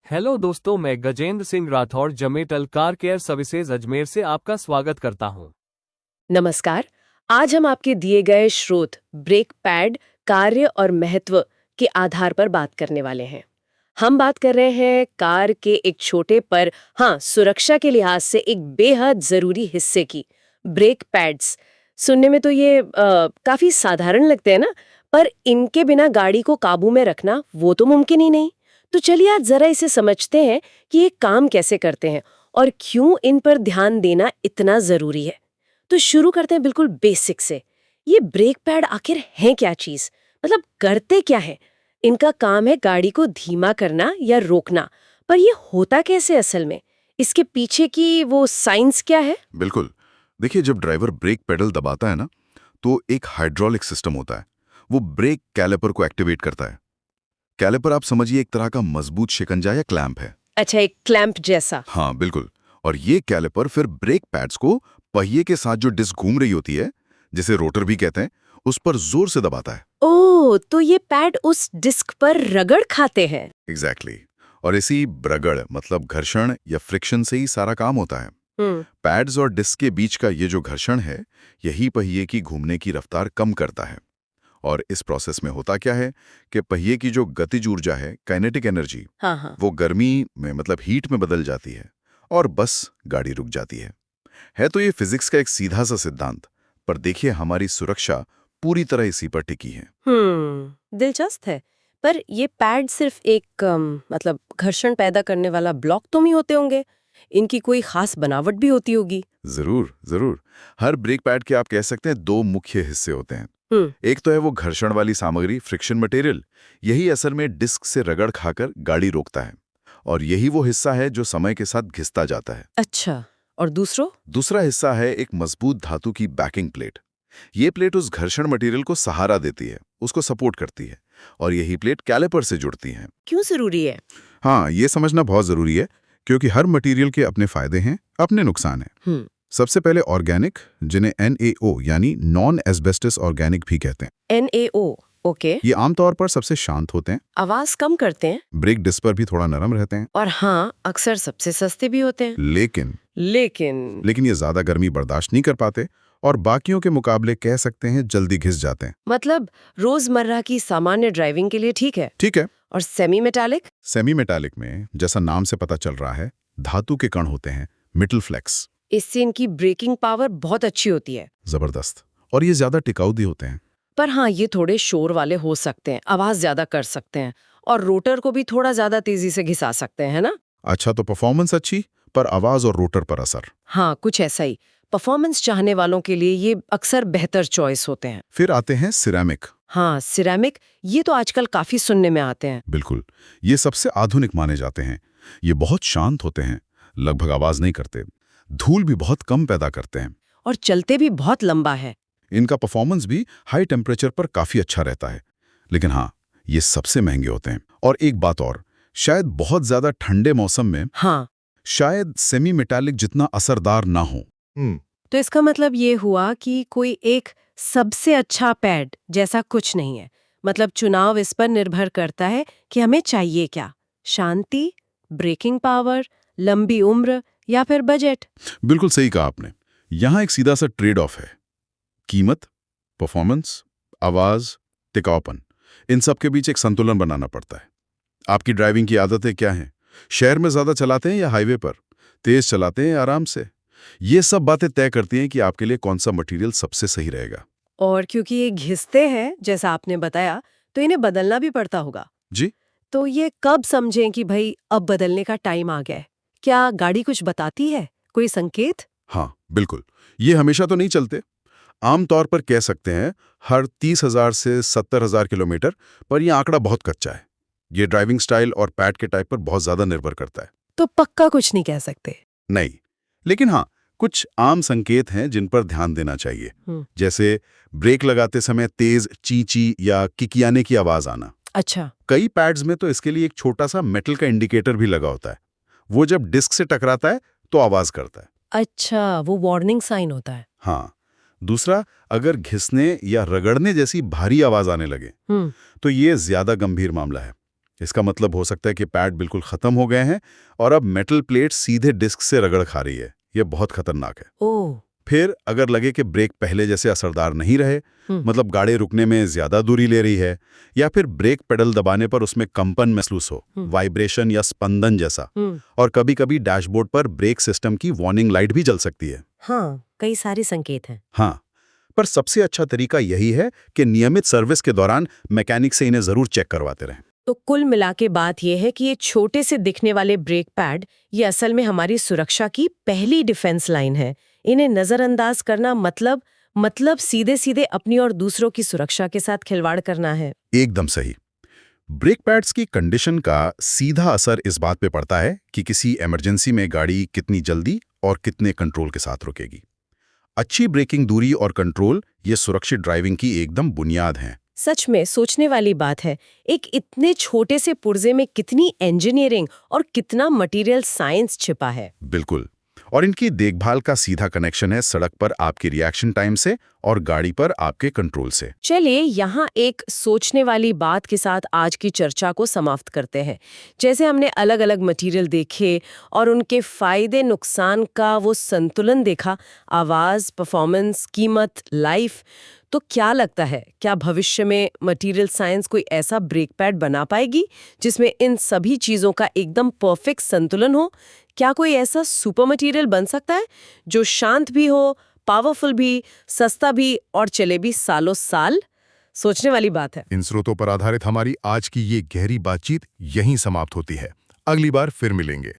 Hello दोस्तों, मैं गजेंद्र सिंह राठौर जमेटल कार केयर सर्विसेज अजमेर से आपका स्वागत करता हूं। नमस्कार। आज हम आपके दिए गए स्रोत ब्रेक पैड कार्य और महत्व के आधार पर बात करने वाले हैं। हम बात कर रहे हैं कार के एक छोटे पर सुरक्षा के लिहाज से एक बेहद जरूरी हिस्से की, ब्रेक पैड्स। सुनने में तो ये काफी साधारण लगते हैं ना, पर इनके बिना गाड़ी को काबू में रखना वो तो मुमकिन ही नहीं। तो चलिए आज जरा इसे समझते हैं कि ये काम कैसे करते हैं और क्यों इन पर ध्यान देना इतना जरूरी है। तो शुरू करते हैं बिल्कुल बेसिक से। ये ब्रेक पैड आखिर है क्या चीज, मतलब करते क्या है? इनका काम है गाड़ी को धीमा करना या रोकना, पर ये होता कैसे असल में? इसके पीछे की वो साइंस क्या है? बिल्कुल। देखिए, जब ड्राइवर ब्रेक पेडल दबाता है ना, तो एक हाइड्रोलिक सिस्टम होता है। वो ब्रेक कैलिपर को एक्टिवेट करता है। कैलिपर आप समझिए एक तरह का मजबूत शिकंजा या क्लैंप है। अच्छा, एक क्लैंप जैसा। हाँ बिल्कुल। और ये कैलिपर फिर ब्रेक पैड्स को पहिए के साथ जो डिस्क घूम रही होती है, जिसे रोटर भी कहते हैं, उस पर जोर से दबाता है। ओह, तो ये पैड उस डिस्क पर रगड़ खाते हैं। एग्जैक्टली। और इसी रगड़ मतलब घर्षण या फ्रिक्शन से ही सारा काम होता है। पैड्स और डिस्क के बीच का ये जो घर्षण है, यही पहिए की घूमने की रफ्तार कम करता है। और इस प्रोसेस में होता क्या है कि पहिए की जो गतिज ऊर्जा है, काइनेटिक एनर्जी, वो गर्मी में मतलब हीट में बदल जाती है और बस गाड़ी रुक जाती है तो ये फिजिक्स का एक सीधा सा सिद्धांत, पर देखिए हमारी सुरक्षा पूरी तरह इसी पर टिकी है। दिलचस्प है। पर ये पैड सिर्फ एक मतलब घर्षण पैदा करने वाला ब्लॉक तो नहीं होते होंगे? इनकी कोई खास बनावट भी होती होगी? जरूर जरूर। हर ब्रेक पैड के आप कह सकते हैं दो मुख्य हिस्से होते हैं। एक तो है वो घर्षण वाली सामग्री, फ्रिक्शन मटेरियल। यही असल में डिस्क से रगड़ खाकर गाड़ी रोकता है, और यही वो हिस्सा है जो समय के साथ घिसता जाता है। अच्छा, और दूसरा हिस्सा है एक मजबूत धातु की बैकिंग प्लेट। ये प्लेट उस घर्षण मटेरियल को सहारा देती है, उसको सपोर्ट करती है, और यही प्लेट कैलिपर से जुड़ती है। क्यों जरूरी है? हाँ, ये समझना बहुत जरूरी है, क्योंकि हर मटेरियल के अपने फायदे हैं, अपने नुकसान हैं। सबसे पहले ऑर्गेनिक, जिन्हें NaO यानी नॉन एस्बेस्टस ऑर्गेनिक भी कहते हैं। NaO, okay. ये आमतौर पर सबसे शांत होते हैं, आवाज कम करते हैं, ब्रेक डिस्क पर भी थोड़ा नरम रहते हैं, और हाँ, अक्सर सबसे सस्ते भी होते हैं। लेकिन ये ज्यादा गर्मी बर्दाश्त नहीं कर पाते और बाकियों के मुकाबले कह सकते हैं जल्दी घिस जाते हैं। मतलब रोजमर्रा की सामान्य ड्राइविंग के लिए ठीक है। ठीक है। और सेमी मेटालिक में, जैसा नाम से पता चल रहा है, धातु के कण होते हैं, मेटल फ्लेक्स। इससे इनकी ब्रेकिंग पावर बहुत अच्छी होती है। जबरदस्त। और ये ज्यादा टिकाऊ भी होते हैं। पर हाँ, ये थोड़े शोर वाले हो सकते हैं, आवाज ज्यादा कर सकते हैं, और रोटर को भी थोड़ा ज्यादा तेजी से घिसा सकते हैं, है ना? अच्छा, तो परफॉर्मेंस अच्छी, पर आवाज और रोटर पर असर। हाँ, कुछ ऐसा ही। परफॉर्मेंस चाहने वालों के लिए ये अक्सर बेहतर चॉइस होते हैं। फिर आते हैं सिरेमिक। हाँ, सिरेमिक, ये तो आजकल काफी सुनने में आते हैं। बिल्कुल, ये सबसे आधुनिक माने जाते हैं। ये बहुत शांत होते हैं, लगभग आवाज नहीं करते, धूल भी बहुत कम पैदा करते हैं, और चलते भी बहुत लंबा है। इनका परफॉर्मेंस भी हाई टेम्परेचर पर काफी अच्छा रहता है। लेकिन हाँ, ये सबसे महंगे होते हैं। और एक बात और, शायद बहुत ज्यादा ठंडे मौसम में शायद सेमी मेटालिक जितना असरदार ना हो। तो इसका मतलब ये हुआ कि कोई एक सबसे अच्छा पैड जैसा कुछ नहीं है। मतलब चुनाव इस पर निर्भर करता है कि हमें चाहिए क्या, शांति, ब्रेकिंग पावर, लंबी उम्र या फिर बजट। बिल्कुल सही कहा आपने। यहाँ एक सीधा सा ट्रेड ऑफ है। कीमत, परफॉर्मेंस, आवाज, टिकाऊपन, इन सब के बीच एक संतुलन बनाना पड़ता है। आपकी ड्राइविंग की आदतें क्या हैं? शहर में ज्यादा चलाते हैं या हाईवे पर? तेज चलाते हैं या आराम से? ये सब बातें तय करती हैं कि आपके लिए कौन सा मटेरियल सबसे सही रहेगा। और क्योंकि ये घिसते हैं, जैसा आपने बताया, तो इन्हें बदलना भी पड़ता होगा। जी। तो ये कब समझें कि भाई अब बदलने का टाइम आ गया है? क्या गाड़ी कुछ बताती है, कोई संकेत? हाँ बिल्कुल, ये हमेशा तो नहीं चलते। आमतौर पर कह सकते हैं हर 30,000 से 70,000 किलोमीटर, पर यह आंकड़ा बहुत कच्चा है। ये ड्राइविंग स्टाइल और पैड के टाइप पर बहुत ज्यादा निर्भर करता है। तो पक्का कुछ नहीं कह सकते। नहीं, लेकिन हाँ, कुछ आम संकेत हैं जिन पर ध्यान देना चाहिए। जैसे ब्रेक लगाते समय तेज ची या किकियाने की आवाज आना। अच्छा। कई पैड्स में तो इसके लिए एक छोटा सा मेटल का इंडिकेटर भी लगा होता है। वो जब डिस्क से टकराता है तो आवाज करता है। अच्छा, वो वार्निंग साइन होता है। हाँ। दूसरा, अगर घिसने या रगड़ने जैसी भारी आवाज आने लगे तो ये ज्यादा गंभीर मामला है। इसका मतलब हो सकता है कि पैड बिल्कुल खत्म हो गए हैं और अब मेटल प्लेट सीधे डिस्क से रगड़ खा रही है। ये बहुत खतरनाक है। ओह। फिर अगर लगे कि ब्रेक पहले जैसे असरदार नहीं रहे, मतलब गाड़ी रुकने में ज्यादा दूरी ले रही है, या फिर ब्रेक पेडल दबाने पर उसमें कंपन महसूस हो, वाइब्रेशन या स्पंदन जैसा, और कभी-कभी डैशबोर्ड पर ब्रेक सिस्टम की वार्निंग लाइट भी जल सकती है। हाँ, कई सारे संकेत हैं। हाँ, पर सबसे अच्छा तरीका यही है कि नियमित सर्विस के दौरान मैकेनिक से इन्हें जरूर चेक करवाते रहें। तो कुल मिला के बात यह है कि ये छोटे से दिखने वाले ब्रेक पैड ये असल में हमारी सुरक्षा की पहली डिफेंस लाइन है। इन्हें नजरअंदाज करना मतलब सीधे सीधे अपनी और दूसरों की सुरक्षा के साथ खिलवाड़ करना है। एकदम सही। ब्रेक पैड्स की कंडीशन का सीधा असर इस बात पे पड़ता है कि किसी इमरजेंसी में गाड़ी कितनी जल्दी और कितने कंट्रोल के साथ रुकेगी। अच्छी ब्रेकिंग दूरी और कंट्रोल ये सुरक्षित ड्राइविंग की एकदम बुनियाद हैं। सच में सोचने वाली बात है, एक इतने छोटे से पुर्जे में कितनी इंजीनियरिंग और कितना मटेरियल साइंस छिपा है। बिल्कुल। और इनकी देखभाल का सीधा कनेक्शन है सड़क पर आपकी रिएक्शन टाइम से और गाड़ी पर आपके कंट्रोल से। चलिए यहाँ एक सोचने वाली बात के साथ आज की चर्चा को समाप्त करते हैं। जैसे हमने अलग अलग मटेरियल देखे और उनके फायदे नुकसान का वो संतुलन देखा, आवाज, परफॉर्मेंस, कीमत, लाइफ, तो क्या लगता है, क्या भविष्य में मटेरियल साइंस कोई ऐसा ब्रेक पैड बना पाएगी जिसमें इन सभी चीजों का एकदम परफेक्ट संतुलन हो? क्या कोई ऐसा सुपर मटेरियल बन सकता है जो शांत भी हो, पावरफुल भी, सस्ता भी और चले भी सालों साल? सोचने वाली बात है। इन स्रोतों पर आधारित हमारी आज की ये गहरी बातचीत यहीं समाप्त होती है। अगली बार फिर मिलेंगे।